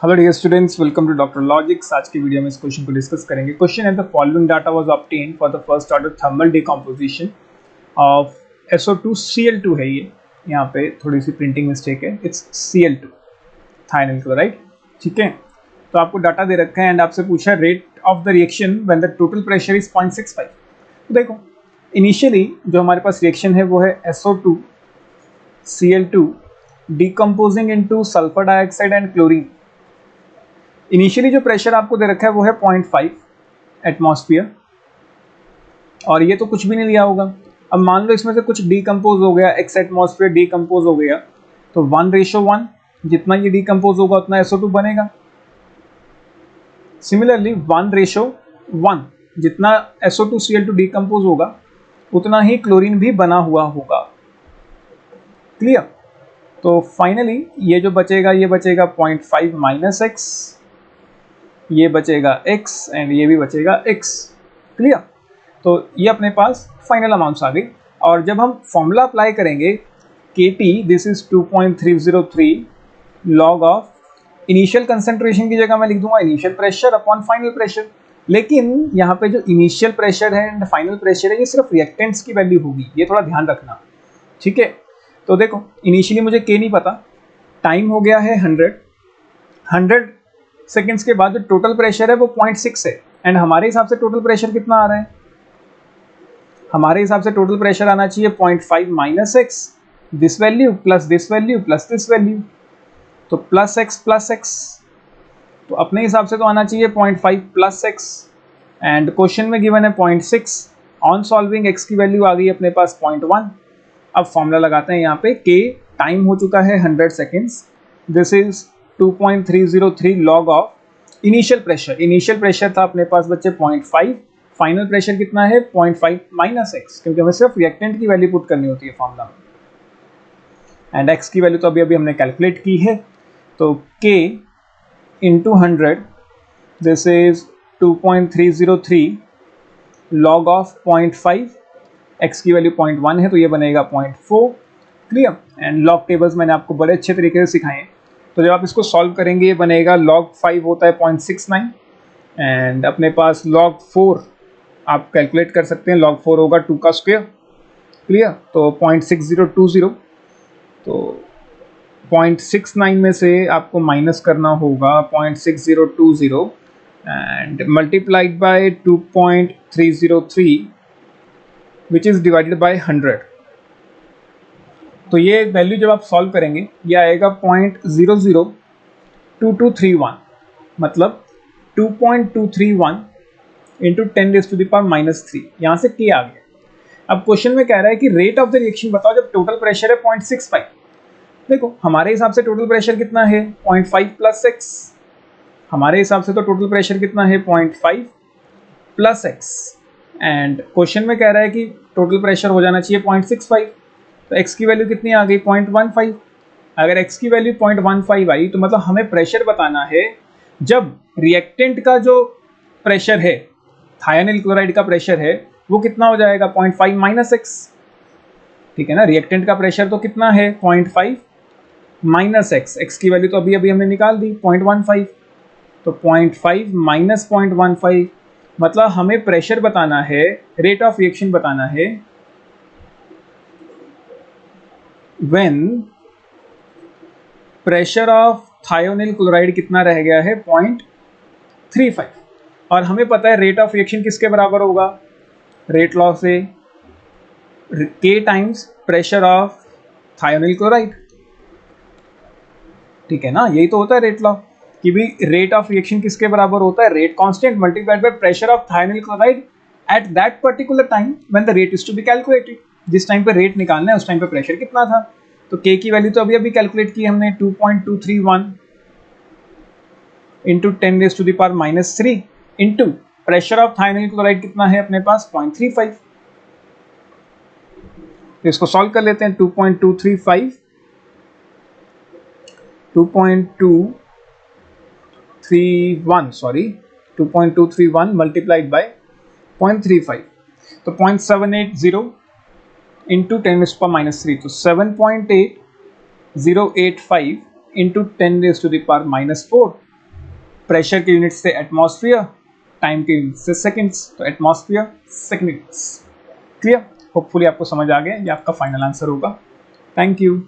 Hello dear students, welcome to doctor Logics. आज की video में इस क्वेश्चन को डिस्कस करेंगे। क्वेश्चन है the following data was obtained for the first order thermal decomposition of SO2Cl2 है। ये यहाँ पे थोड़ी सी प्रिंटिंग मिस्टेक है, इट्स Cl2 थायनिल क्लोराइड। ठीक है, तो आपको डाटा दे रखा है एंड आपसे पूछा है rate of the reaction when the total pressure is 0.65। तो देखो इनिशियली जो हमारे पास रिएक्शन है वो है SO2Cl2 decomposing into sulphur dioxide and chlorine. Initially जो प्रेशर आपको दे रखा है वो है 0.5 एटमॉस्फेयर, और ये तो कुछ भी नहीं लिया होगा। अब मान लो इसमें से कुछ डिकम्पोज हो गया, x एटमॉस्फेयर डिकम्पोज हो गया, तो 1:1 जितना ये डिकम्पोज होगा उतना SO2 बनेगा। सिमिलरली 1:1 जितना SO2Cl2 डिकम्पोज होगा उतना ही क्लोरीन भी बना हुआ होगा। क्लियर? तो फाइनली ये जो बचेगा ये बचेगा 0.5 माइनस x, ये बचेगा x एंड ये भी बचेगा x। क्लियर? तो ये अपने पास फाइनल अमाउंट्स आ गई। और जब हम फॉर्मूला अप्लाई करेंगे KT this is 2.303 log of initial concentration की जगह मैं लिख दूंगा initial pressure upon final pressure. लेकिन यहाँ पे जो इनिशियल प्रेशर है एंड फाइनल प्रेशर है ये सिर्फ रिएक्टेंट्स की वैल्यू होगी, ये थोड़ा ध्यान रखना। ठीक है, तो देखो इनिशियली मुझे K नहीं पता, टाइम हो गया है 100 सेकेंड्स के बाद जो टोटल प्रेशर है वो 0.6 है। एंड हमारे हिसाब से टोटल प्रेशर कितना आ रहा है? हमारे हिसाब से टोटल प्रेशर आना चाहिए 0.5 minus x, this value plus this value plus this value, तो प्लस x। तो अपने हिसाब से तो आना चाहिए 0.5 प्लस x, एंड क्वेश्चन में गिवन है 0.6। ऑन सॉल्विंग x की वैल्यू आ गई अपने पास 0.1। अब फॉर्मूला लगाते हैं यहाँ पे k, टाइम हो चुका है 100 seconds, this is 2.303 log of initial pressure. Initial pressure था अपने पास बच्चे 0.5, फाइनल प्रेशर कितना है 0.5 माइनस x, क्योंकि हमें सिर्फ रिएक्टेंट की वैल्यू पुट करनी होती है फॉर्मूला में। एंड x की वैल्यू तो अभी हमने कैलकुलेट की है, तो k into 100 this is 2.303 log of 0.5, x की वैल्यू 0.1 है तो ये बनेगा 0.4। क्लियर? एंड लॉग टेबल्स मैंने आपको बड़े अच्छे तरीके से सिखाए हैं, तो जब आप इसको सॉल्व करेंगे ये बनेगा log 5 होता है 0.69, एंड अपने पास log 4 आप कैलकुलेट कर सकते हैं, log 4 होगा 2 का स्क्वायर। क्लियर? तो 0.6020, तो 0.69 में से आपको माइनस करना होगा 0.6020 and multiplied by 2.303 which is divided by 100। तो ये वैल्यू जब आप सॉल्व करेंगे ये आएगा 0.002231, मतलब 2.231 इंटू 10⁻⁻3। यहाँ से K आ गया। अब क्वेश्चन में कह रहा है कि रेट ऑफ द रिएक्शन बताओ जब टोटल प्रेशर है 0.65। देखो हमारे हिसाब से टोटल प्रेशर कितना है 0.5 प्लस x, हमारे हिसाब से तो टोटल प्रेशर कितना है 0.5 प्लस x, एंड क्वेश्चन में कह रहा है कि टोटल प्रेशर हो जाना चाहिए 0.65, तो x की वैल्यू कितनी आ गई 0.15। अगर x की वैल्यू 0.15 आई तो मतलब हमें प्रेशर बताना है जब रिएक्टेंट का जो प्रेशर है, थायोनिल क्लोराइड का प्रेशर है, वो कितना हो जाएगा 0.5 माइनस x। ठीक है ना, रिएक्टेंट का प्रेशर तो कितना है 0.5 माइनस x, x की वैल्यू तो अभी हमने निकाल दी 0.15, तो 0.5 माइनस 0.15 मतलब हमें प्रेशर बताना है, रेट ऑफ रिएक्शन बताना है when pressure of thionyl chloride कितना रह गया है 0.35, और हमें पता है रेट ऑफ रिएक्शन किसके बराबर होगा, रेट लॉ से K times pressure of thionyl chloride. ठीक है ना, यही तो होता है रेट लॉ कि भी रेट ऑफ रिएक्शन किसके बराबर होता है, rate constant multiplied by pressure of thionyl chloride at that particular time when the rate is to be calculated. जिस टाइम पे रेट निकालना है उस टाइम पे प्रेशर कितना था, तो K की वैल्यू तो अभी कैलकुलेट की हमने 2.231 into 10⁻⁻3 into pressure of thionyl chloride कितना है अपने पास 0.35। तो इसको सॉल्व कर लेते हैं, 2.231 मल्टीप्लाइड बाय 0.35, तो 0.780 इंटू 10⁻⁻3, तो 7.8085 इंटू 10⁻⁻4 प्रेशर के यूनिट से एटमॉस्फेयर, टाइम के यूनिट से सेकंड्स, तो एटमॉस्फेयर सेकंड्स। क्लियर? होपफुली आपको समझ आ गया, ये आपका फाइनल आंसर होगा। Thank you.